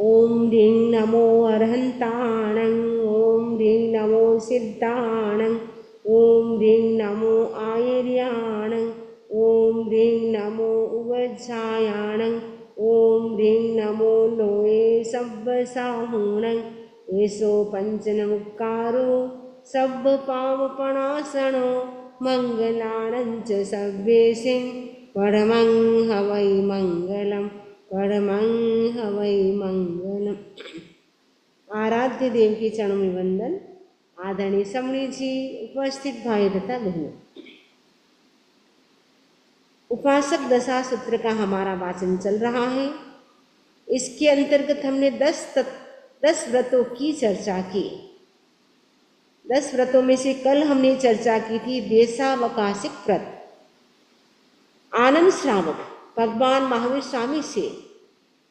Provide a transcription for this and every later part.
ओम ह्रीं नमो अरहन्ताणं, ओम ह्रीं नमो सिद्धाणं, ओम ह्रीं नमो आयर्याणं, ओम ह्रीं नमो उवज्झायाणं, ओम ह्रीं नमो लोये सव्वसाहुणं। एषो पञ्चनमुक्कारो सव्वपावपणासनो मङ्गलानं च सव्येसिं परमं हवै मङ्गलम्, परमं हवै मंगलम। आराध्य देव के चरणों में वंदन। आदरणीय समणी जी, उपस्थित भाई तथा बहनों, उपासक दशा सूत्र का हमारा वाचन चल रहा है। इसके अंतर्गत हमने 10 व्रतों की चर्चा की। 10 व्रतों में से कल हमने चर्चा की थी देशावकाशिक व्रत। आनंद श्रावक भगवान महावीर स्वामी से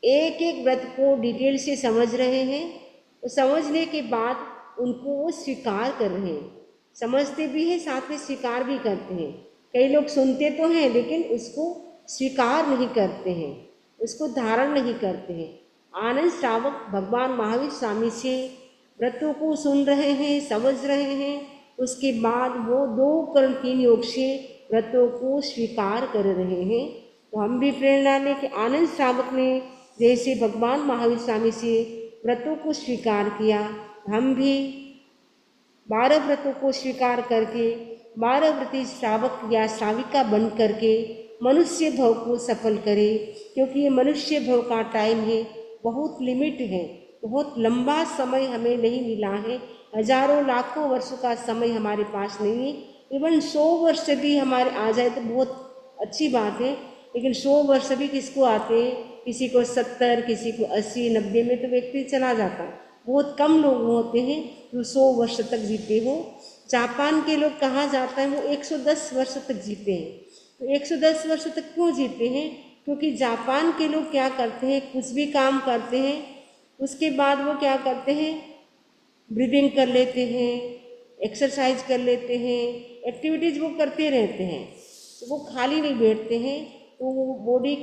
एक एक व्रत को डिटेल से समझ रहे हैं। तो समझने के बाद उनको वो स्वीकार कर रहे हैं, समझते भी हैं, साथ में स्वीकार भी करते हैं। कई लोग सुनते तो हैं लेकिन उसको स्वीकार नहीं करते हैं, उसको धारण नहीं करते हैं। आनंद श्रावक भगवान महावीर स्वामी से व्रतों को सुन रहे हैं, समझ रहे हैं। उसके बाद वो 2 कर्ण 3 योग से व्रतों को स्वीकार कर रहे हैं। तो हम भी प्रेरणा लें कि आनंद श्रावक ने जैसे भगवान महावीर स्वामी से व्रतों को स्वीकार किया, हम भी 12 व्रतों को स्वीकार करके 12 व्रती श्रावक या श्राविका बन करके मनुष्य भव को सफल करें। क्योंकि ये मनुष्य भव का टाइम है, बहुत लिमिट है, बहुत लंबा समय हमें नहीं मिला है। हजारों लाखों वर्षों का समय हमारे पास नहीं है। इवन 100 वर्ष भी हमारे आ जाए तो बहुत अच्छी बात है, लेकिन 100 वर्ष भी किसको आते हैं? किसी को 70, किसी को 80, 90 में तो व्यक्ति चला जाता। बहुत कम लोग होते हैं जो 100 वर्ष तक जीते हो। जापान के लोग कहा जाता है वो 110 वर्ष तक जीते हैं। तो 110 वर्ष तक क्यों जीते हैं? क्योंकि जापान के लोग क्या करते हैं, कुछ भी काम करते हैं उसके बाद वो क्या करते हैं, ब्रीदिंग कर लेते हैं, एक्सरसाइज कर लेते हैं, एक्टिविटीज़ वो करते रहते हैं। तो वो खाली नहीं बैठते हैं, तो वो बॉडी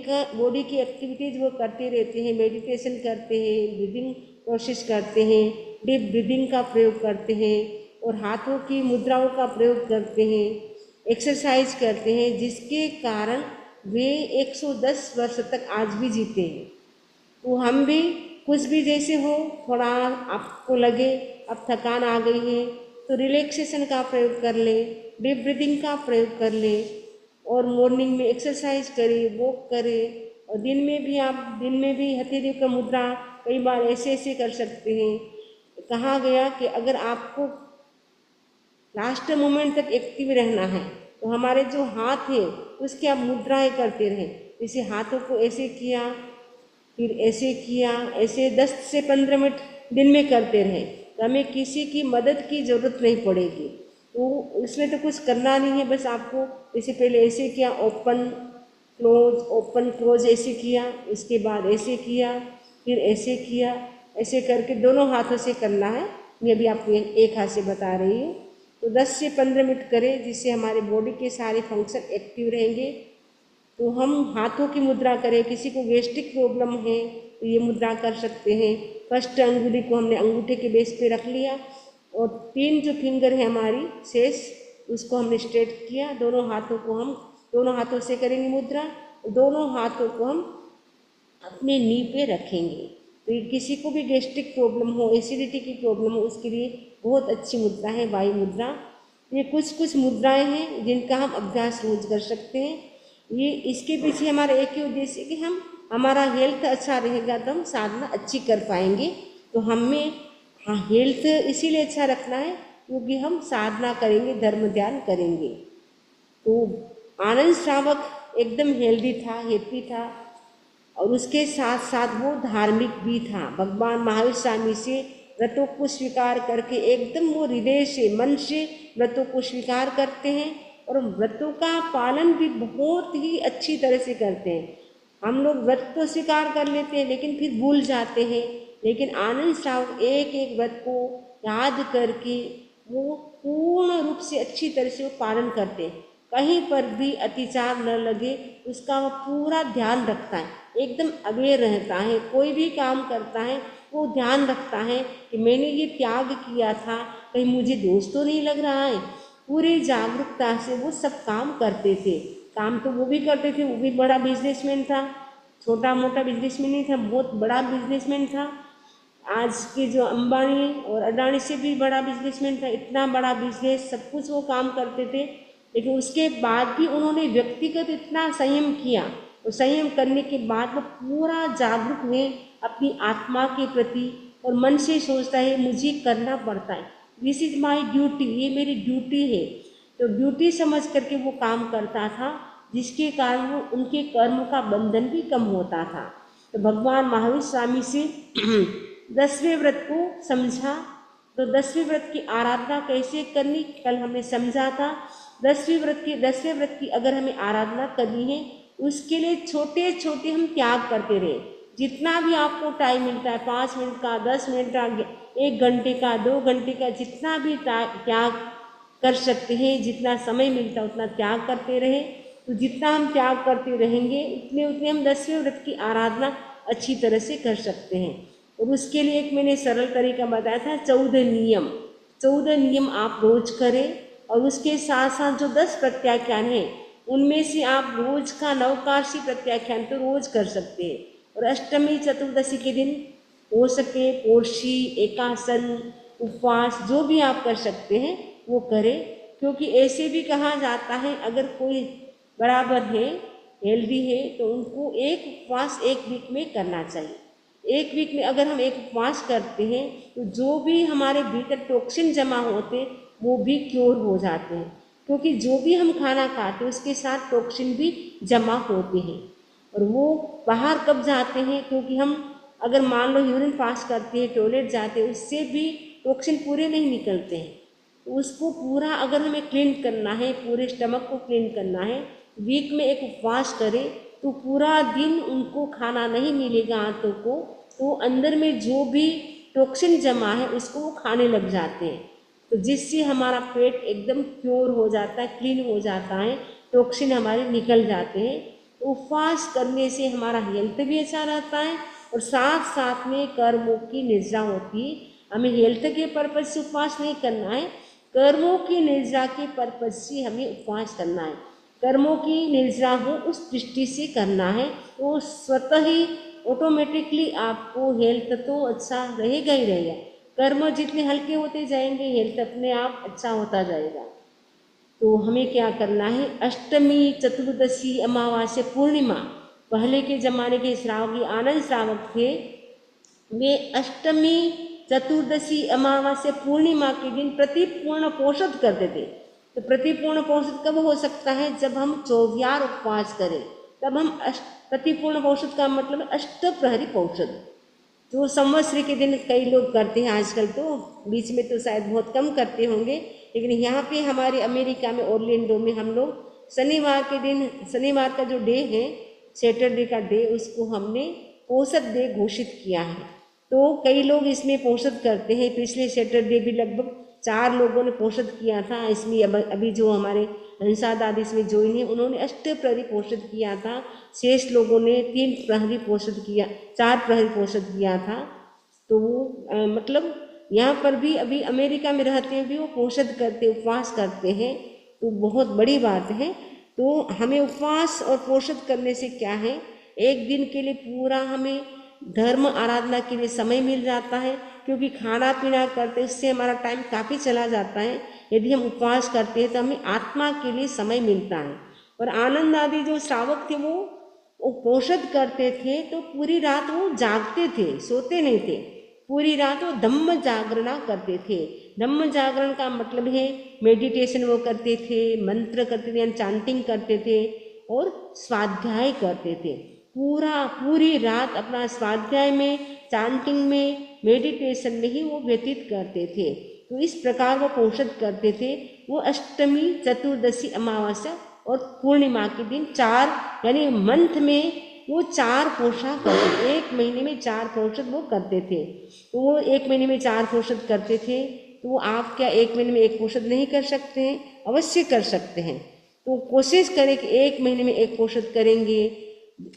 की एक्टिविटीज़ वो करते रहते हैं, मेडिटेशन करते हैं, ब्रीदिंग कोशिश करते हैं, डीप ब्रीदिंग का प्रयोग करते हैं और हाथों की मुद्राओं का प्रयोग करते हैं, एक्सरसाइज करते हैं, जिसके कारण वे 110 वर्ष तक आज भी जीते हैं। तो हम भी कुछ भी जैसे हो, थोड़ा आपको लगे अब थकान आ गई है तो रिलैक्सेशन का प्रयोग कर ले, डीप ब्रीदिंग का प्रयोग कर ले और मॉर्निंग में एक्सरसाइज करें, वॉक करें। और दिन में भी हथेली का मुद्रा कई बार ऐसे ऐसे कर सकते हैं। कहा गया कि अगर आपको लास्ट मोमेंट तक एक्टिव रहना है तो हमारे जो हाथ है उसकी आप मुद्राएं करते रहें। जैसे हाथों को ऐसे किया, फिर ऐसे किया, ऐसे 10 से 15 मिनट दिन में करते रहें तो हमें किसी की मदद की ज़रूरत नहीं पड़ेगी। तो इसमें तो कुछ करना नहीं है, बस आपको जैसे पहले ऐसे किया, ओपन क्लोज ऐसे किया, इसके बाद ऐसे किया, फिर ऐसे किया, ऐसे करके दोनों हाथों से करना है। मैं अभी आपको एक हाथ से बता रही हूँ। तो 10 से 15 मिनट करें, जिससे हमारे बॉडी के सारे फंक्शन एक्टिव रहेंगे। तो हम हाथों की मुद्रा करें। किसी को गैस्ट्रिक प्रॉब्लम है तो ये मुद्रा कर सकते हैं। फर्स्ट अंगुली को हमने अंगूठे के बेस पे रख लिया और 3 जो फिंगर है हमारी शेष, उसको हमने स्ट्रेट किया। दोनों हाथों से करेंगे मुद्रा, दोनों हाथों को हम अपने नी पे रखेंगे। तो ये किसी को भी गैस्ट्रिक प्रॉब्लम हो, एसिडिटी की प्रॉब्लम हो, उसके लिए बहुत अच्छी मुद्रा है वायु मुद्रा। ये कुछ मुद्राएं हैं जिनका हम अभ्यास रोज कर सकते हैं। ये इसके पीछे हमारा एक ही उद्देश्य है कि हमारा हेल्थ अच्छा रहेगा तो हम साधना अच्छी कर पाएंगे। तो हमें हेल्थ इसीलिए अच्छा रखना है क्योंकि हम साधना करेंगे, धर्म ध्यान करेंगे। तो आनंद श्रावक एकदम हेल्दी था, हैप्पी था और उसके साथ साथ वो धार्मिक भी था। भगवान महावीर स्वामी से व्रतों को स्वीकार करके एकदम वो हृदय से, मन से व्रतों को स्वीकार करते हैं और व्रतों का पालन भी बहुत ही अच्छी तरह से करते हैं। हम लोग व्रत तो स्वीकार कर लेते हैं लेकिन फिर भूल जाते हैं, लेकिन आनंद श्रावक एक एक व्रत को याद करके वो पूर्ण रूप से अच्छी तरह से वो पालन करते हैं। कहीं पर भी अतिचार न लगे उसका वो पूरा ध्यान रखता है, एकदम अवेयर रहता है। कोई भी काम करता है वो ध्यान रखता है कि मैंने ये त्याग किया था, कहीं मुझे दोष तो नहीं लग रहा है। पूरी जागरूकता से वो सब काम करते थे। काम तो वो भी करते थे, वो भी बड़ा बिजनेसमैन था, छोटा मोटा बिजनेसमैन नहीं था, बहुत बड़ा बिजनेसमैन था। आज के जो अंबानी और अडानी से भी बड़ा बिजनेसमैन था, इतना बड़ा बिजनेस, सब कुछ वो काम करते थे। लेकिन उसके बाद भी उन्होंने व्यक्तिगत इतना संयम किया, और संयम करने के बाद वो पूरा जागरूक हुए अपनी आत्मा के प्रति, और मन से सोचता है मुझे करना पड़ता है, दिस इज माई ड्यूटी, ये मेरी ड्यूटी है। तो ड्यूटी समझ करके वो काम करता था, जिसके कारण वो उनके कर्म का बंधन भी कम होता था। तो भगवान महावीर स्वामी से 10वें व्रत को समझा। तो 10वें व्रत की आराधना कैसे करनी कल हमने समझा था। 10वें व्रत की अगर हमें आराधना करनी है, उसके लिए छोटे छोटे हम त्याग करते रहे। जितना भी आपको टाइम मिलता है, 5 मिनट का, 10 मिनट का, 1 घंटे का, 2 घंटे का, जितना भी त्याग कर सकते हैं, जितना समय मिलता है उतना त्याग करते रहे। तो जितना हम त्याग करते रहेंगे उतने उतने हम 10वें व्रत की आराधना अच्छी तरह से कर सकते हैं। और उसके लिए एक मैंने सरल तरीका बताया था, 14 नियम। 14 नियम आप रोज करें, और उसके साथ साथ जो 10 प्रत्याख्यान हैं उनमें से आप रोज का नवकार्षी प्रत्याख्यान तो रोज कर सकते हैं। और अष्टमी चतुर्दशी के दिन हो सके पोर्शी, एकासन, उपवास, जो भी आप कर सकते हैं वो करें। क्योंकि ऐसे भी कहा जाता है अगर कोई बराबर है, हेल्दी है, तो उनको एक उपवास 1 वीक में करना चाहिए। 1 वीक में अगर हम एक उपवास करते हैं तो जो भी हमारे भीतर टॉक्सिन जमा होते वो भी क्योर हो जाते हैं। क्योंकि जो भी हम खाना खाते हैं उसके साथ टॉक्सिन भी जमा होते हैं, और वो बाहर कब जाते हैं, क्योंकि हम अगर मान लो यूरिन पास करते हैं, टॉयलेट जाते हैं, उससे भी टॉक्सिन पूरे नहीं निकलते हैं। तो उसको पूरा अगर हमें क्लीन करना है, पूरे स्टमक को क्लीन करना है, वीक में एक उपवास करें तो पूरा दिन उनको खाना नहीं मिलेगा आंतों को, तो अंदर में जो भी टॉक्सिन जमा है उसको वो खाने लग जाते हैं। तो जिससे हमारा पेट एकदम प्योर हो जाता है, क्लीन हो जाता है, टॉक्सिन हमारे निकल जाते हैं। तो उपवास करने से हमारा हेल्थ भी अच्छा रहता है, और साथ साथ में कर्मों की निर्जा होती है। हमें हेल्थ के पर्पज से उपवास नहीं करना है, कर्मों की निर्जा के पर्पज से हमें उपवास करना है। कर्मों की निर्जा हो उस दृष्टि से करना है, तो स्वतः ही ऑटोमेटिकली आपको हेल्थ तो अच्छा रहेगा ही रहेगा। कर्म जितने हल्के होते जाएंगे, हेल्थ अपने आप अच्छा होता जाएगा। तो हमें क्या करना है, अष्टमी, चतुर्दशी, अमावास्या, पूर्णिमा, पहले के जमाने के श्रावकी आनंद श्रावक थे, वे अष्टमी, चतुर्दशी, अमावस्या, पूर्णिमा के दिन प्रतिपूर्ण पोषद करते थे। तो प्रतिपूर्ण पोषद कब हो सकता है, जब हम 24 उपवास करें, तब हम प्रतिपूर्ण पोषद का मतलब अष्टप्रहरी पोषद, जो संवत्सरी के दिन कई लोग करते हैं आजकल, तो बीच में तो शायद बहुत कम करते होंगे, लेकिन यहाँ पे हमारे अमेरिका में ओरलैंडो में हम लोग शनिवार के दिन, शनिवार का जो डे है, सैटरडे का डे, उसको हमने पोषद डे घोषित किया है। तो कई लोग इसमें पोषद करते हैं। पिछले सैटरडे भी लगभग 4 लोगों ने पोषद किया था। इसमें अभी जो हमारे हंसा दादी इसमें ज्वाइन है, उन्होंने अष्टप्रहरी पोषद किया था। शेष लोगों ने 3 प्रहरी पोषद किया, 4 प्रहरी पोषद किया था। तो वो मतलब यहाँ पर भी अभी अमेरिका में रहते हुए भी वो पोषद करते, उपवास करते हैं, तो बहुत बड़ी बात है। तो हमें उपवास और पोषद करने से क्या है, एक दिन के लिए पूरा हमें धर्म आराधना के लिए समय मिल जाता है। क्योंकि खाना पीना करते उससे हमारा टाइम काफ़ी चला जाता है। यदि हम उपवास करते हैं तो हमें आत्मा के लिए समय मिलता है। और आनंद आदि जो श्रावक थे वो पोषद करते थे, तो पूरी रात वो जागते थे, सोते नहीं थे। पूरी रात वो धम्म जागरणा करते थे। धम्म जागरण का मतलब है मेडिटेशन वो करते थे, मंत्र करते थे, चांटिंग करते थे, और स्वाध्याय करते थे। पूरी रात अपना स्वाध्याय में, चांटिंग में, मेडिटेशन में ही वो व्यतीत करते थे। तो इस प्रकार वो पोषद करते थे। वो अष्टमी, चतुर्दशी, अमावस्या और पूर्णिमा के दिन 4 यानी मंथ में वो 4 पोषा करते, 1 महीने में 4 पोषद वो करते थे। तो वो 1 महीने में 4 पोषद करते थे। तो आप क्या 1 महीने में 1 पोषद नहीं कर सकते हैं? अवश्य कर सकते हैं। तो कोशिश करें कि 1 महीने में 1 पोषद करेंगे।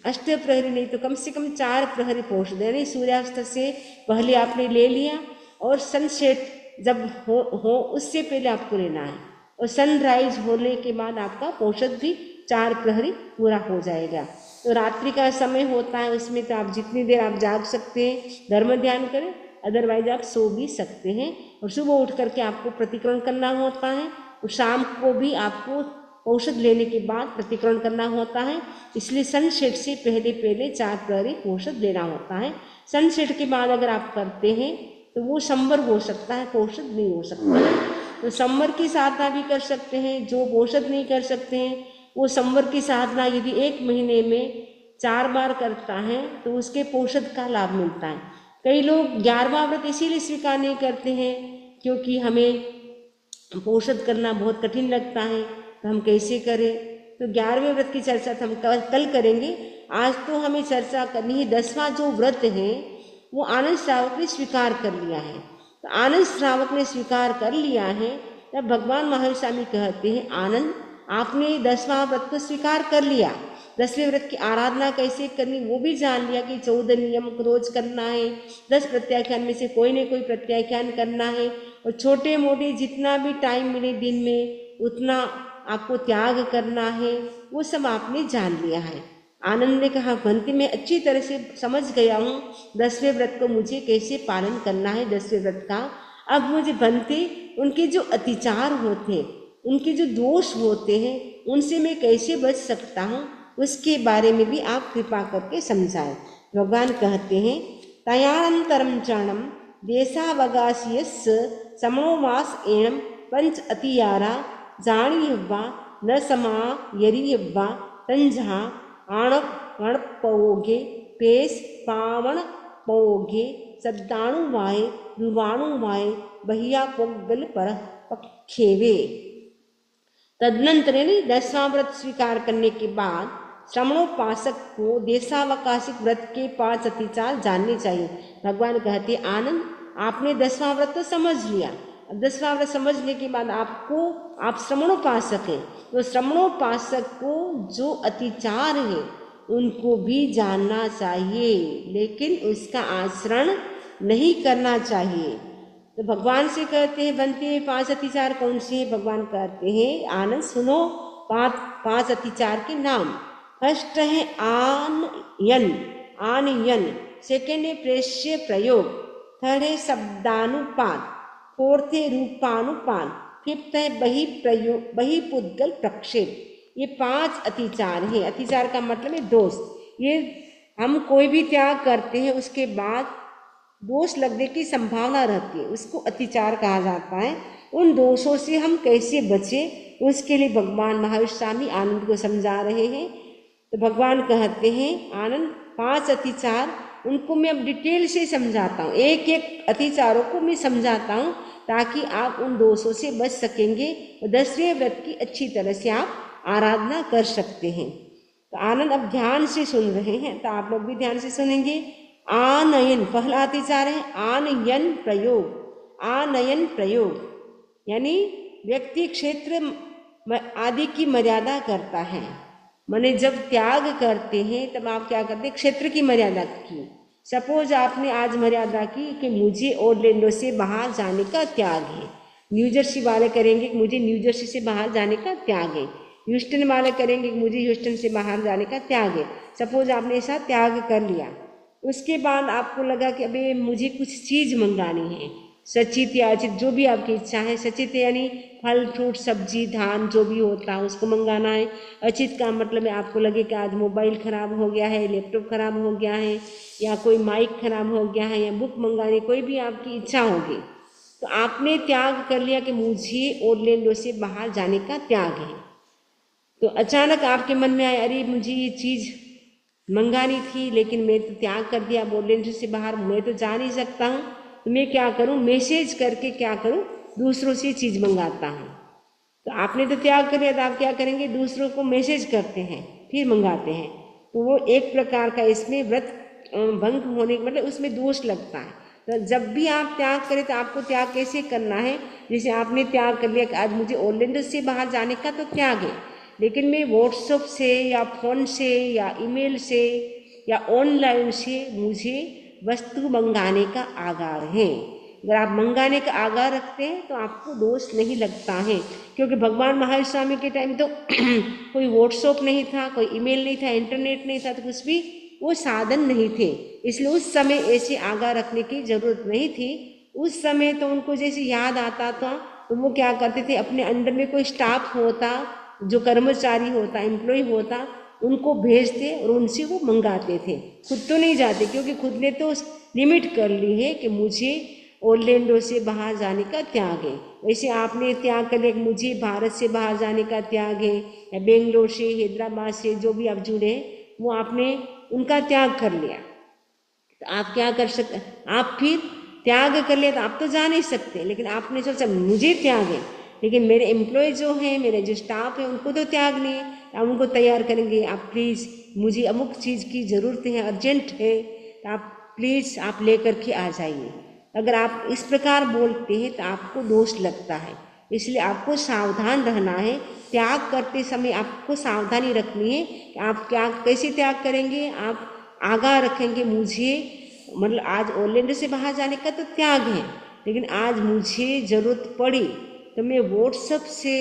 अष्टप्रहरी नहीं तो कम से कम 4 प्रहरी पोषद, यानी सूर्यास्त से पहले आपने ले लिया और सनसेट जब हो उससे पहले आपको लेना है, और सनराइज होने के बाद आपका पोषद भी 4 प्रहरी पूरा हो जाएगा। तो रात्रि का समय होता है, उसमें तो आप जितनी देर आप जाग सकते हैं धर्म ध्यान करें, अदरवाइज आप सो भी सकते हैं। और सुबह उठ करके आपको प्रतिक्रमण करना होता है, और शाम को भी आपको औषध लेने के बाद प्रतिक्रमण करना होता है। इसलिए सनसेट से पहले पहले 4 प्रहरी औषध लेना होता है। सनसेट के बाद अगर आप करते हैं तो वो संवर हो सकता है, औषध नहीं हो सकता है। तो संवर की साधना भी कर सकते हैं। जो औषध नहीं कर सकते हैं वो संवर की साधना यदि 1 महीने में 4 बार करता है तो उसके पोषद का लाभ मिलता है। कई लोग 11वां व्रत इसीलिए स्वीकार नहीं करते हैं क्योंकि हमें पोषद करना बहुत कठिन लगता है, तो हम कैसे करें। तो 11वें व्रत की चर्चा तो हम कल करेंगे। आज तो हमें चर्चा करनी है 10वां जो व्रत है वो आनंद श्रावक ने स्वीकार कर लिया है। तो आनंद श्रावक ने स्वीकार कर लिया है तब भगवान महावीर स्वामी कहते हैं, आनंद आपने 10वां व्रत को स्वीकार कर लिया, 10वें व्रत की आराधना कैसे करनी वो भी जान लिया कि 14 नियम रोज करना है, 10 प्रत्याख्यान में से कोई न कोई प्रत्याख्यान करना है, और छोटे मोटे जितना भी टाइम मिले दिन में उतना आपको त्याग करना है, वो सब आपने जान लिया है। आनंद ने कहा, भंती मैं अच्छी तरह से समझ गया हूँ 10वें व्रत को मुझे कैसे पालन करना है 10वें व्रत का। अब मुझे भंती उनके जो अतिचार होते हैं, उनके जो दोष होते हैं, उनसे मैं कैसे बच सकता हूँ उसके बारे में भी आप कृपा करके समझाएं। भगवान कहते हैं, तयानंतरम चरणम देशावगासीयस्य समोवास एणम पंच अतियारा जाणीयव्वा न समा यरीयव्वा तंजा आणप गणपवोगे पेस पावण पवोगे सद्दाणुवाय रुवाणुवाय बहिया पोगल पर पक्षेवे। तदनंतर 10वां व्रत स्वीकार करने के बाद श्रमणोपासक को देशावकाशिक व्रत के 5 अतिचार जानने चाहिए। भगवान कहते, आनंद आपने 10वां व्रत तो समझ लिया, अब 10वां व्रत समझने के बाद आप श्रमणोपासक हैं, तो श्रमणोपासक को जो अतिचार है उनको भी जानना चाहिए, लेकिन उसका आचरण नहीं करना चाहिए। तो भगवान से कहते हैं, बनते हैं 5 अतिचार कौन से हैं। भगवान कहते हैं, आनंद सुनो 5 अतिचार के नाम। फर्स्ट है आनयन, सेकेंड है प्रेष्य प्रयोग, थर्ड है शब्दानुपात, फोर्थ है रूपानुपात, फिफ्थ है बहिपुद्गल प्रक्षेप। ये 5 अतिचार हैं। अतिचार का मतलब है दोष। ये हम कोई भी त्याग करते हैं उसके बाद दोष लगने की संभावना रहती है, उसको अतिचार कहा जाता है। उन दोषों से हम कैसे बचें उसके लिए भगवान महावीर स्वामी आनंद को समझा रहे हैं। तो भगवान कहते हैं, आनंद 5 अतिचार उनको मैं अब डिटेल से समझाता हूँ, एक एक अतिचारों को मैं समझाता हूँ ताकि आप उन दोषों से बच सकेंगे और 10वें व्रत की अच्छी तरह से आप आराधना कर सकते हैं। तो आनंद अब ध्यान से सुन रहे हैं, तो आप लोग भी ध्यान से सुनेंगे। आनयन पहला अतिचार है, आनयन प्रयोग। आनयन प्रयोग यानी व्यक्ति क्षेत्र आदि की मर्यादा करता है। माने जब त्याग करते हैं तब आप क्या करते हैं, क्षेत्र की मर्यादा की। सपोज आपने आज मर्यादा की कि मुझे ऑरलैंडो से बाहर जाने का त्याग है, न्यू जर्सी वाले करेंगे कि मुझे न्यू जर्सी से बाहर जाने का त्याग है, ह्यूस्टन वाले करेंगे कि मुझे ह्यूस्टन से बाहर जाने का त्याग है। सपोज आपने ऐसा त्याग कर लिया, उसके बाद आपको लगा कि अबे मुझे कुछ चीज़ मंगानी है, सचित या अचित जो भी आपकी इच्छा है। सचित यानी फल फ्रूट सब्जी धान जो भी होता है उसको मंगाना है। अचित का मतलब है आपको लगे कि आज मोबाइल ख़राब हो गया है, लैपटॉप ख़राब हो गया है, या कोई माइक ख़राब हो गया है, या बुक मंगानी, कोई भी आपकी इच्छा होगी। तो आपने त्याग कर लिया कि मुझे ऑरलैंडो से बाहर जाने का त्याग है। तो अचानक आपके मन में आया, अरे मुझे ये चीज़ मंगानी थी लेकिन मैं तो त्याग कर दिया, ऑरलैंडो से बाहर मैं तो जा नहीं सकता हूँ, तो मैं क्या करूँ, मैसेज करके क्या करूँ, दूसरों से चीज़ मंगाता हूँ। तो आपने तो त्याग कर दिया, तो आप क्या करेंगे, दूसरों को मैसेज करते हैं फिर मंगाते हैं। तो वो एक प्रकार का इसमें व्रत भंग होने मतलब उसमें दोष लगता है। तो जब भी आप त्याग करें तो आपको त्याग कैसे करना है, जैसे आपने त्याग कर लिया कि आज मुझे ऑरलैंडो से बाहर जाने का तो त्याग है, लेकिन मैं व्हाट्सएप से या फ़ोन से या ईमेल से या ऑनलाइन से मुझे वस्तु मंगाने का आगार है। अगर आप मंगाने का आगार रखते हैं तो आपको दोष नहीं लगता है, क्योंकि भगवान महावीर स्वामी के टाइम तो कोई व्हाट्सएप नहीं था, कोई ईमेल नहीं था, इंटरनेट नहीं था, तो कुछ भी वो साधन नहीं थे, इसलिए उस समय ऐसे आगाह रखने की ज़रूरत नहीं थी। उस समय तो उनको जैसे याद आता था तो वो क्या करते थे, अपने अंडर में कोई स्टाफ होता, जो कर्मचारी होता, एम्प्लॉय होता, उनको भेजते और उनसे वो मंगाते थे। खुद तो नहीं जाते, क्योंकि खुद ने तो लिमिट कर ली है कि मुझे ओरलैंडो से बाहर जाने का त्याग है। वैसे आपने त्याग कर लिया, मुझे भारत से बाहर जाने का त्याग है, या बेंगलोर से, हैदराबाद से जो भी आप जुड़े वो आपने उनका त्याग कर लिया। तो आप क्या कर सकते, आप फिर त्याग कर लिया तो आप तो जा नहीं सकते, लेकिन आपने सोचा मुझे त्याग है, लेकिन मेरे एम्प्लॉय जो हैं, मेरे जो स्टाफ है, उनको तो त्याग नहीं है। आप उनको तैयार करेंगे, आप प्लीज़ मुझे अमुक चीज़ की ज़रूरत है, अर्जेंट है, तो आप प्लीज़ आप लेकर के आ जाइए। अगर आप इस प्रकार बोलते हैं तो आपको दोष लगता है, इसलिए आपको सावधान रहना है। त्याग करते समय आपको सावधानी रखनी है कि आप क्या कैसे त्याग करेंगे। आप आगाह रखेंगे, मुझे मतलब आज ओरलैंडो से बाहर जाने का तो त्याग है, लेकिन आज मुझे ज़रूरत पड़ी तो मैं व्हाट्सएप से,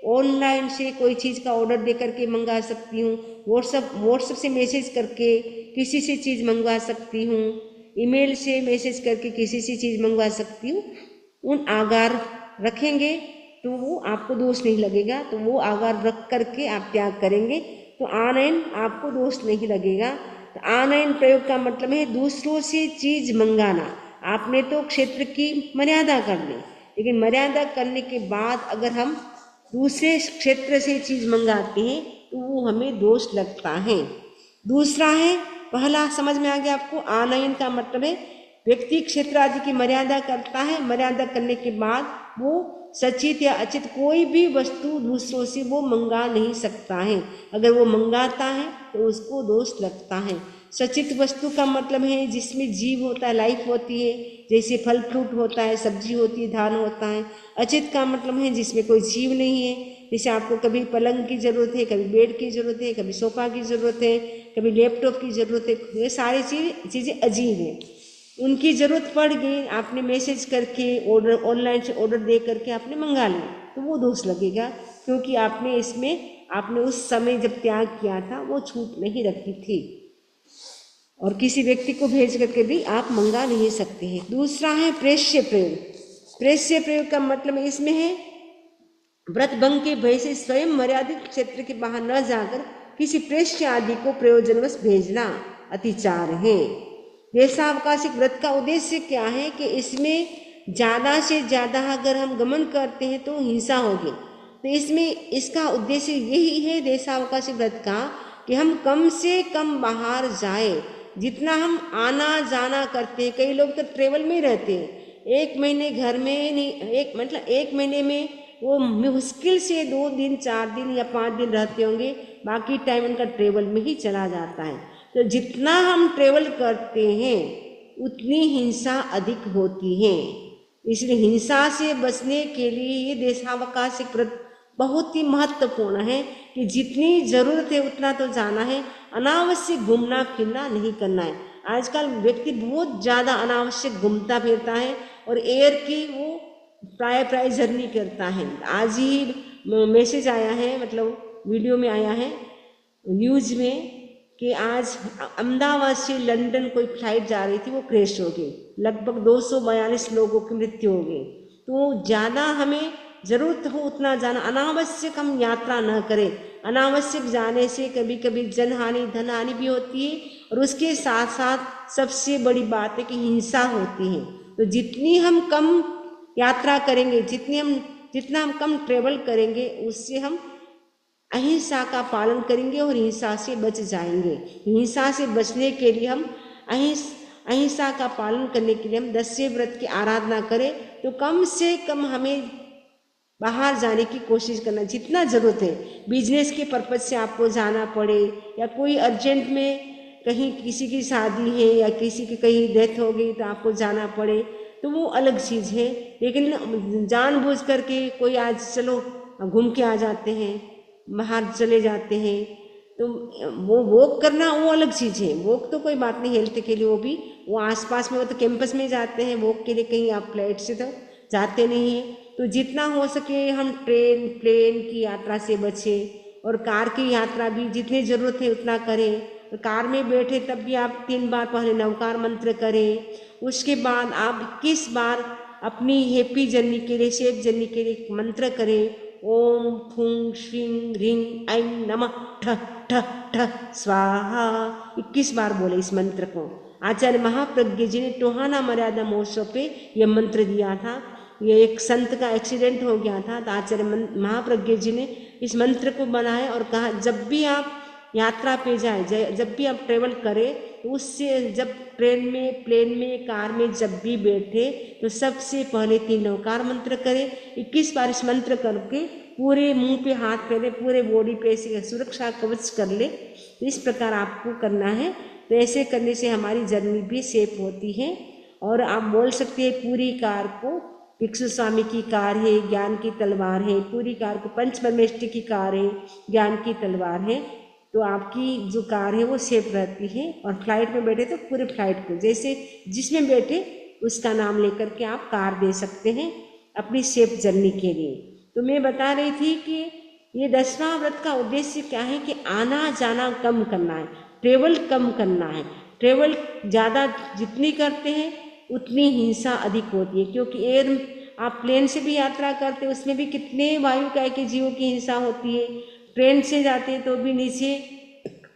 ऑनलाइन से कोई चीज़ का ऑर्डर दे करके मंगा सकती हूँ, व्हाट्सएप से मैसेज करके किसी से चीज़ मंगवा सकती हूँ, ईमेल से मैसेज करके किसी से चीज़ मंगवा सकती हूँ। उन आगार रखेंगे तो वो आपको दोष नहीं लगेगा। तो वो आगार रख करके आप त्याग करेंगे तो ऑनलाइन आपको दोष नहीं लगेगा। तो ऑनलाइन प्रयोग का मतलब है दूसरों से चीज़ मंगाना। आपने तो क्षेत्र की मर्यादा कर ली, लेकिन मर्यादा करने के बाद अगर हम दूसरे क्षेत्र से चीज़ मंगाते हैं तो वो हमें दोष लगता है। दूसरा है, पहला समझ में आ गया आपको, आनयन का मतलब है व्यक्ति क्षेत्र आदि की मर्यादा करता है। मर्यादा करने के बाद वो सचित या अचित कोई भी वस्तु दूसरों से वो मंगा नहीं सकता है। अगर वो मंगाता है तो उसको दोष लगता है। सचित वस्तु का मतलब है जिसमें जीव होता है, लाइफ होती है, जैसे फल फ्रूट होता है, सब्जी होती है, धान होता है। अचित का मतलब है जिसमें कोई जीव नहीं है, जैसे आपको कभी पलंग की ज़रूरत है, कभी बेड की ज़रूरत है, कभी सोफ़ा की ज़रूरत है, कभी लैपटॉप की ज़रूरत है। ये सारी चीज़ें अजीब हैं। उनकी ज़रूरत पड़ गई, आपने मैसेज करके ऑर्डर, ऑनलाइन से ऑर्डर दे करके आपने मंगा लिया, तो वो दोष लगेगा, क्योंकि आपने उस समय जब त्याग किया था वो छूट नहीं रखी थी, और किसी व्यक्ति को भेज करके भी आप मंगा नहीं सकते हैं। दूसरा है प्रेष्य प्रयोग। प्रेष्य प्रयोग का मतलब इसमें है व्रत भंग के भय से स्वयं मर्यादित क्षेत्र के बाहर न जाकर किसी प्रेष्य आदि को प्रयोजनवश भेजना अतिचार है। देशावकाशिक व्रत का उद्देश्य क्या है कि इसमें ज़्यादा से ज़्यादा अगर हम गमन करते हैं तो हिंसा होगी। तो इसमें इसका उद्देश्य यही है देशावकाशिक व्रत का कि हम कम से कम बाहर जाए। जितना हम आना जाना करते हैं, कई लोग तो ट्रेवल में ही रहते हैं, 1 महीने घर में नहीं, एक महीने में वो मुश्किल से 2 दिन 4 दिन या 5 दिन रहते होंगे, बाकी टाइम उनका ट्रेवल में ही चला जाता है। तो जितना हम ट्रेवल करते हैं उतनी हिंसा अधिक होती है। इसलिए हिंसा से बचने के लिए ये देशावकाशिक व्रत बहुत ही महत्वपूर्ण है कि जितनी ज़रूरत है उतना तो जाना है, अनावश्यक घूमना फिरना नहीं करना है। आजकल व्यक्ति बहुत ज़्यादा अनावश्यक घूमता फिरता है और एयर की वो प्राय जर्नी करता है। आज ही मैसेज आया है, मतलब वीडियो में आया है न्यूज़ में कि आज अहमदाबाद से लंदन कोई फ्लाइट जा रही थी, वो क्रैश हो गई, लगभग 242 लोगों की मृत्यु हो गई। तो ज़्यादा हमें ज़रूरत हो उतना जाना, अनावश्यक हम यात्रा न करें। अनावश्यक जाने से कभी कभी जनहानि धन हानि भी होती है, और उसके साथ साथ सबसे बड़ी बात है कि हिंसा होती है। तो जितनी हम कम यात्रा करेंगे, जितना हम कम ट्रेवल करेंगे, उससे हम अहिंसा का पालन करेंगे और हिंसा से बच जाएंगे। हिंसा से बचने के लिए हम अहिंसा का पालन करने के लिए हम दस्यु व्रत की आराधना करें, तो कम से कम हमें बाहर जाने की कोशिश करना जितना ज़रूरत है। बिजनेस के पर्पज़ से आपको जाना पड़े, या कोई अर्जेंट में कहीं किसी की शादी है या किसी की कहीं डेथ हो गई तो आपको जाना पड़े, तो वो अलग चीज़ है। लेकिन जानबूझ करके कोई आज चलो घूम के आ जाते हैं, बाहर चले जाते हैं, तो वो वॉक करना वो अलग चीज़ है। वॉक तो कोई बात नहीं हेल्थ के लिए, वो आसपास में, वो तो कैंपस में जाते हैं वॉक के लिए, कहीं आप फ्लाइट से तो जाते नहीं हैं। तो जितना हो सके हम ट्रेन प्लेन की यात्रा से बचें, और कार की यात्रा भी जितनी ज़रूरत है उतना करें। तो कार में बैठे तब भी आप 3 बार पहले नवकार मंत्र करें। उसके बाद आप 21 बार अपनी हैप्पी जर्नी के लिए, सेफ जर्नी के लिए मंत्र करें। ओम फूं श्रीं ह्रीं ऐं नमः ठ ठ ठ स्वाहा 21 बार बोले इस मंत्र को। आचार्य महाप्रज्ञ जी ने टोहाना मर्यादा महोत्सव पे यह मंत्र दिया था। ये एक संत का एक्सीडेंट हो गया था, तो आचार्य महाप्रज्ञ जी ने इस मंत्र को बनाया और कहा जब भी आप यात्रा पे जाए, जब भी आप ट्रेवल करें, तो उससे जब ट्रेन में, प्लेन में, कार में जब भी बैठे तो सबसे पहले 3 नवकार मंत्र करें। 21 बार इस मंत्र करके पूरे मुंह पे हाथ फेरे, पूरे बॉडी पे ऐसे सुरक्षा कवच कर ले। तो इस प्रकार आपको करना है। तो ऐसे करने से हमारी जर्नी भी सेफ होती है। और आप बोल सकते हैं पूरी कार को भिक्षु स्वामी की कार है, ज्ञान की तलवार है। पूरी कार को पंच परमेष्टि की कार है, ज्ञान की तलवार है। तो आपकी जो कार है वो सेफ रहती है। और फ्लाइट में बैठे तो पूरे फ्लाइट को, जैसे जिसमें बैठे उसका नाम लेकर के आप कार दे सकते हैं अपनी सेफ जर्नी के लिए। तो मैं बता रही थी कि ये 10वां व्रत का उद्देश्य क्या है कि आना जाना कम करना है, ट्रेवल कम करना है। ट्रेवल ज़्यादा जितनी करते हैं उतनी हिंसा अधिक होती है, क्योंकि एयर आप प्लेन से भी यात्रा करते हैं, उसमें भी कितने वायुकाय के जीवों की हिंसा होती है। ट्रेन से जाते हैं तो भी नीचे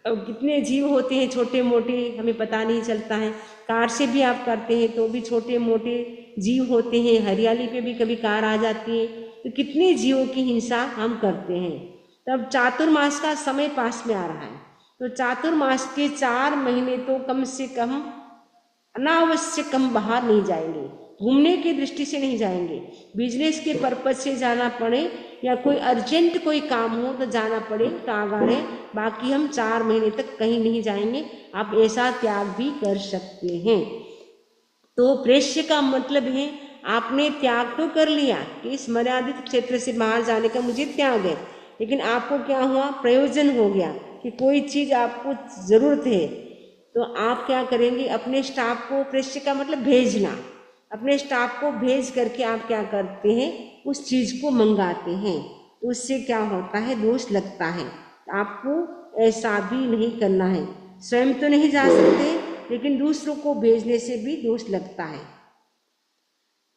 कितने जीव होते हैं छोटे मोटे, हमें पता नहीं चलता है। कार से भी आप करते हैं तो भी छोटे मोटे जीव होते हैं। हरियाली पे भी कभी कार आ जाती है, तो कितने जीवों की हिंसा हम करते हैं। तब चातुर्मास का समय पास में आ रहा है, तो चातुर्मास के 4 महीने तो कम से कम अनावश्यक हम बाहर नहीं जाएंगे, घूमने की दृष्टि से नहीं जाएंगे। बिजनेस के पर्पज से जाना पड़े या कोई अर्जेंट कोई काम हो तो जाना पड़े तो आगे, बाकी हम 4 महीने तक कहीं नहीं जाएंगे। आप ऐसा त्याग भी कर सकते हैं। तो प्रेष्य का मतलब है आपने त्याग तो कर लिया कि इस मर्यादित क्षेत्र से बाहर जाने का मुझे त्याग है, लेकिन आपको क्या हुआ, प्रयोजन हो गया कि कोई चीज़ आपको ज़रूरत है। तो आप क्या करेंगे, अपने स्टाफ को, प्रेष्य का मतलब भेजना, अपने स्टाफ को भेज करके आप क्या करते हैं, उस चीज़ को मंगाते हैं। तो उससे क्या होता है, दोष लगता है। तो आपको ऐसा भी नहीं करना है। स्वयं तो नहीं जा सकते, लेकिन दूसरों को भेजने से भी दोष लगता है।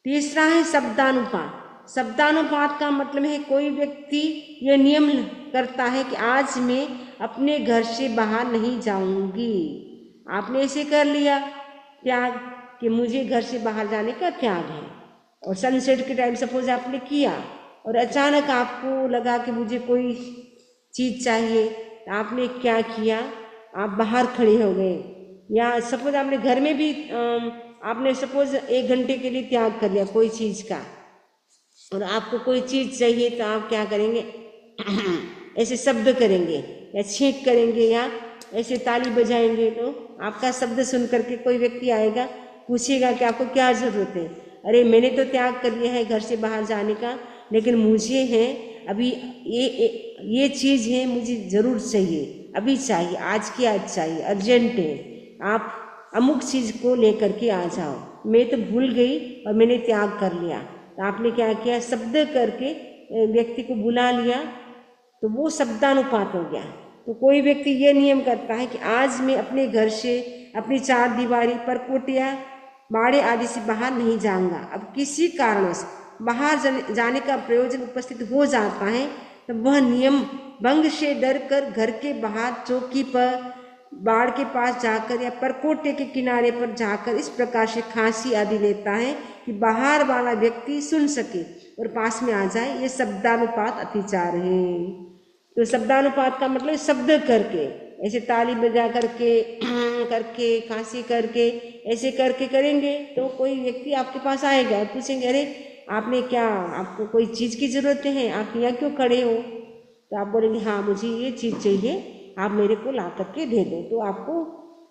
तीसरा है शब्दानुपात। शब्दानुपात का मतलब है कोई व्यक्ति यह नियम करता है कि आज मैं अपने घर से बाहर नहीं जाऊंगी। आपने ऐसे कर लिया त्याग कि मुझे घर से बाहर जाने का त्याग है, और सनसेट के टाइम सपोज आपने किया और अचानक आपको लगा कि मुझे कोई चीज़ चाहिए, तो आपने क्या किया, आप बाहर खड़े हो गए। या सपोज आपने घर में भी आपने सपोज 1 घंटे के लिए त्याग कर लिया कोई चीज़ का, और आपको कोई चीज़ चाहिए तो आप क्या करेंगे ऐसे शब्द करेंगे या छींक करेंगे या ऐसे ताली बजाएंगे। तो आपका शब्द सुन करके कोई व्यक्ति आएगा, पूछेगा कि आपको क्या ज़रूरत है। अरे मैंने तो त्याग कर लिया है घर से बाहर जाने का, लेकिन मुझे है अभी ये चीज़ है, मुझे ज़रूर चाहिए, अभी चाहिए, आज की आज चाहिए, अर्जेंट है, आप अमुक चीज़ को लेकर के आ जाओ। मैं तो भूल गई और मैंने त्याग कर लिया। तो आपने क्या किया, शब्द करके व्यक्ति को बुला लिया, तो वो शब्दानुपात हो गया। तो कोई व्यक्ति ये नियम करता है कि आज मैं अपने घर से, अपनी 4 दीवारी पर कोटिया बाड़े आदि से बाहर नहीं जाऊंगा। अब किसी कारण से बाहर जाने का प्रयोजन उपस्थित हो जाता है, तो वह नियम भंग से डर कर घर के बाहर चौकी पर, बाड़ के पास जाकर या परकोटे के किनारे पर जाकर इस प्रकार से खांसी आदि लेता है कि बाहर वाला व्यक्ति सुन सके और पास में आ जाए। ये शब्दानुपात अतिचार है। तो शब्दानुपात का मतलब शब्द करके, ऐसे ताली बजा करके खांसी करके ऐसे करके करेंगे, तो कोई व्यक्ति आपके पास आएगा, पूछेंगे अरे आपने क्या, आपको कोई चीज़ की ज़रूरत है, आप यहाँ क्यों खड़े हो। तो आप बोलेंगे हाँ मुझे ये चीज़ चाहिए, आप मेरे को ला करके दे दो। तो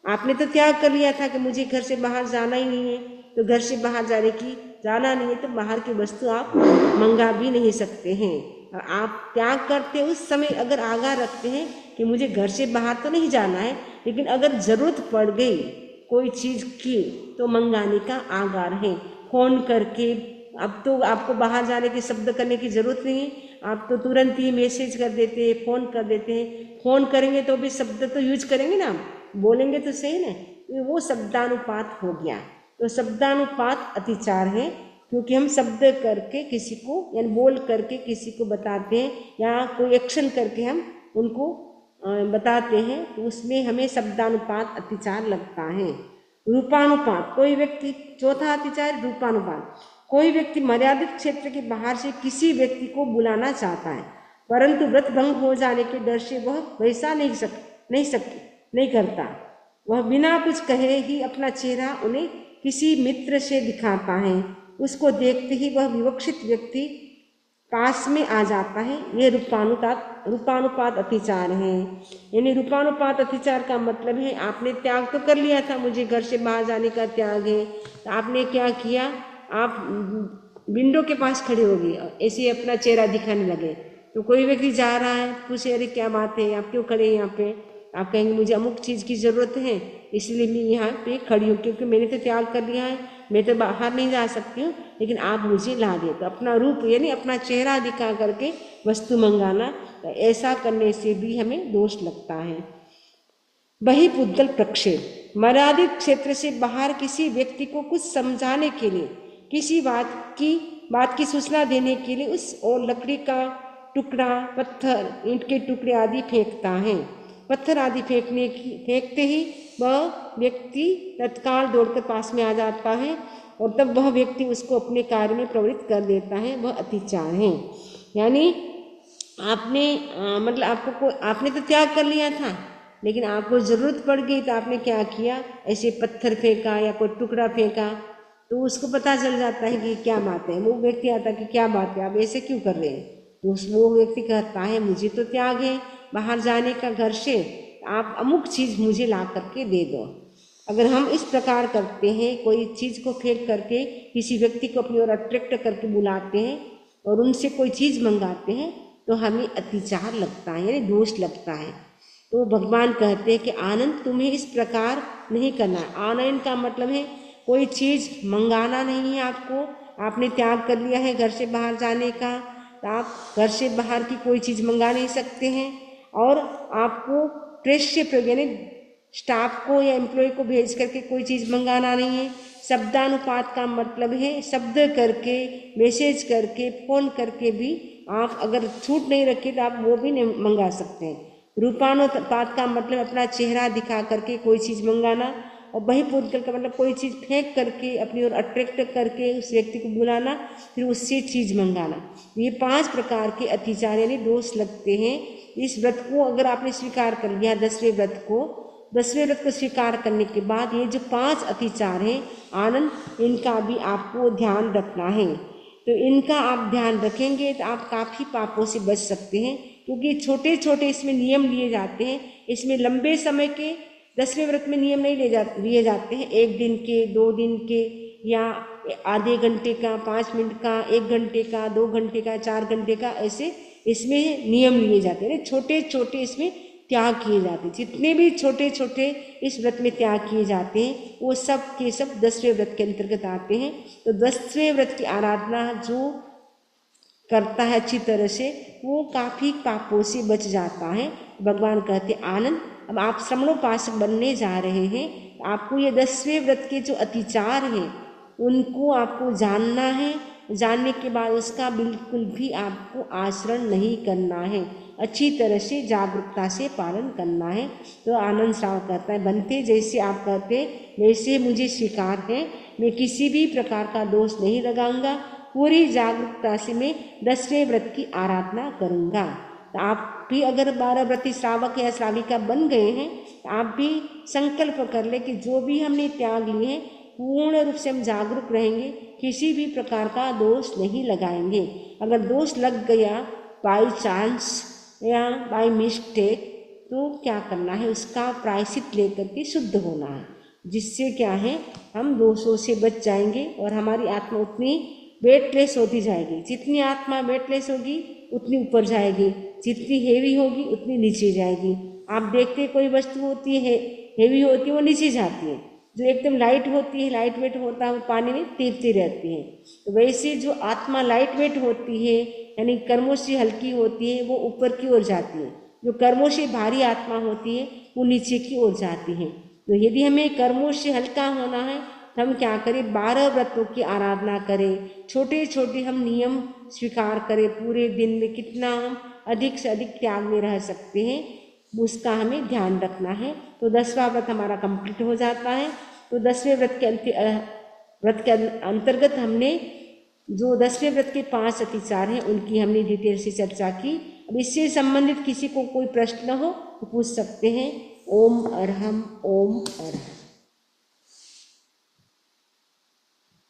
आपने तो त्याग कर लिया था कि मुझे घर से बाहर जाना ही नहीं है, तो घर से बाहर जाना नहीं है तो बाहर की वस्तु आप मंगा भी नहीं सकते हैं। आप त्याग करते उस समय अगर आगाह रखते हैं कि मुझे घर से बाहर तो नहीं जाना है, लेकिन अगर ज़रूरत पड़ गई कोई चीज़ की तो मंगाने का आगाह है। फ़ोन करके, अब तो आपको बाहर जाने की शब्द करने की ज़रूरत नहीं है, आप तो तुरंत ही मैसेज कर देते हैं, फ़ोन कर देते हैं। फ़ोन करेंगे तो भी शब्द तो यूज करेंगे ना, बोलेंगे तो सही ना, तो वो शब्दानुपात हो गया। तो शब्दानुपात अतिचार है, क्योंकि हम शब्द करके किसी को यानी बोल करके किसी को बताते हैं या कोई एक्शन करके हम उनको बताते हैं, तो उसमें हमें शब्दानुपात अतिचार लगता है। रूपानुपात, कोई व्यक्ति, चौथा अतिचार रूपानुपात, कोई व्यक्ति मर्यादित क्षेत्र के बाहर से किसी व्यक्ति को बुलाना चाहता है, परंतु व्रत भंग हो जाने के डर से वह वैसा नहीं करता। वह बिना कुछ कहे ही अपना चेहरा उन्हें किसी मित्र से दिखाता है। उसको देखते ही वह विवक्षित व्यक्ति पास में आ जाता है। यह रूपानुपात अतिचार है। यानी रूपानुपात अतिचार का मतलब है आपने त्याग तो कर लिया था, मुझे घर से बाहर जाने का त्याग है, तो आपने क्या किया, आप विंडो के पास खड़े हो गए, ऐसे अपना चेहरा दिखाने लगे। तो कोई व्यक्ति जा रहा है, पूछे अरे क्या बात है, आप क्यों खड़े हैं यहाँ पे, आप कहेंगे मुझे अमुक चीज़ की ज़रूरत है इसलिए मैं यहाँ पे खड़ी हूँ, क्योंकि मैंने तो त्याग कर लिया है, मैं तो बाहर नहीं जा सकती हूँ, लेकिन आप मुझे ला दे। तो अपना रूप यानी अपना चेहरा दिखा करके वस्तु मंगाना, तो ऐसा करने से भी हमें दोष लगता है। बहिपुद्गल प्रक्षेप, मर्यादित क्षेत्र से बाहर किसी व्यक्ति को कुछ समझाने के लिए, किसी बात की सूचना देने के लिए उस और लकड़ी का टुकड़ा, पत्थर, ईंट के टुकड़े आदि फेंकता है। पत्थर आदि फेंकते ही वह व्यक्ति तत्काल दौड़कर पास में आ जाता है और तब वह व्यक्ति उसको अपने कार्य में प्रवृत्त कर देता है, वह अतिचार है। यानी आपने आपने तो त्याग कर लिया था, लेकिन आपको ज़रूरत पड़ गई तो आपने क्या किया, ऐसे पत्थर फेंका या कोई टुकड़ा फेंका, तो उसको पता चल जाता है कि क्या बात है। वो व्यक्ति आता है कि क्या बात है, आप ऐसे क्यों कर रहे हैं, तो वो व्यक्ति कहता है मुझे तो त्याग है बाहर जाने का घर से, आप अमुक चीज़ मुझे ला करके दे दो। अगर हम इस प्रकार करते हैं, कोई चीज़ को फेंक करके किसी व्यक्ति को अपनी ओर अट्रैक्ट करके बुलाते हैं और उनसे कोई चीज़ मंगाते हैं, तो हमें अतिचार लगता है, यानी दोष लगता है। तो भगवान कहते हैं कि आनंद तुम्हें इस प्रकार नहीं करना है। आनंद का मतलब है कोई चीज़ मंगाना नहीं है आपको, आपने त्याग कर लिया है घर से बाहर जाने का, तो आप घर से बाहर की कोई चीज़ मंगा नहीं सकते हैं। और आपको प्रेष्य प्रयोग यानी स्टाफ को या एम्प्लॉय को भेज करके कोई चीज़ मंगाना नहीं है। शब्दानुपात का मतलब है शब्द करके, मैसेज करके, फ़ोन करके भी आप अगर छूट नहीं रखे तो आप वो भी नहीं मंगा सकते हैं। रूपानुपात का मतलब अपना चेहरा दिखा करके कोई चीज़ मंगाना, और बहिपुद्गल का मतलब कोई चीज़ फेंक करके अपनी ओर अट्रैक्ट करके उस व्यक्ति को बुलाना, फिर उससे चीज़ मंगाना। ये 5 प्रकार के अतिचार यानी दोष लगते हैं। इस व्रत को अगर आपने स्वीकार कर लिया, 10वें व्रत को स्वीकार करने के बाद ये जो 5 अतिचार हैं आनंद, इनका भी आपको ध्यान रखना है। तो इनका आप ध्यान रखेंगे तो आप काफ़ी पापों से बच सकते हैं, क्योंकि छोटे छोटे इसमें नियम लिए जाते हैं। इसमें लंबे समय के 10वें व्रत में नियम नहीं लिए जाते हैं, 1 दिन के, 2 दिन के, या आधे घंटे का, 5 मिनट का, 1 घंटे का, 2 घंटे का, 4 घंटे का, ऐसे इसमें नियम लिए जाते हैं। छोटे छोटे इसमें त्याग किए जाते हैं। जितने भी छोटे छोटे इस व्रत में त्याग किए जाते हैं वो सब के सब 10वें व्रत के अंतर्गत आते हैं। तो 10वें व्रत की आराधना जो करता है अच्छी तरह से, वो काफ़ी पापों से बच जाता है। भगवान कहते आनंद, अब आप श्रमणोपासक बनने जा रहे हैं, आपको ये 10वें व्रत के जो अतिचार हैं उनको आपको जानना है। जानने के बाद उसका बिल्कुल भी आपको आचरण नहीं करना है, अच्छी तरह से जागरूकता से पालन करना है। तो आनंद श्रावण कहता है बनते जैसे आप कहते वैसे मुझे स्वीकार है, मैं किसी भी प्रकार का दोष नहीं लगाऊंगा, पूरी जागरूकता से मैं 10वें व्रत की आराधना करूंगा। तो आप भी अगर 12 व्रती श्रावक या श्राविका बन गए हैं तो आप भी संकल्प कर ले कि जो भी हमने त्याग लिए हैं पूर्ण रूप से हम जागरूक रहेंगे, किसी भी प्रकार का दोष नहीं लगाएंगे। अगर दोष लग गया बाई चांस या बाई मिस्टेक तो क्या करना है, उसका प्रायश्चित लेकर के शुद्ध होना है, जिससे क्या है हम दोषों से बच जाएंगे और हमारी आत्मा उतनी वेटलेस होती जाएगी। जितनी आत्मा वेटलेस होगी उतनी ऊपर जाएगी, जितनी हेवी होगी उतनी नीचे जाएगी। आप देखते हैं कोई वस्तु होती है हेवी होती है वो नीचे जाती है, जो एकदम लाइट होती है, लाइट वेट होता है, वो पानी में तैरती रहती है। तो वैसे जो आत्मा लाइट वेट होती है यानी कर्मों से हल्की होती है वो ऊपर की ओर जाती है, जो कर्मों से भारी आत्मा होती है वो नीचे की ओर जाती है। तो यदि हमें कर्मों से हल्का होना है तो हम क्या करें, 12 व्रतों की आराधना करें, छोटे छोटे हम नियम स्वीकार करें, पूरे दिन में कितना हम अधिक से अधिक त्याग में रह सकते हैं उसका हमें ध्यान रखना है। तो 10वां व्रत हमारा कंप्लीट हो जाता है। तो 10वें व्रत के अंतर्गत हमने जो 10वें व्रत के 5 अतिचार हैं उनकी हमने डिटेल से चर्चा की। अब इससे संबंधित किसी को कोई प्रश्न हो तो पूछ सकते हैं। ओम अरहम ओम अरहम।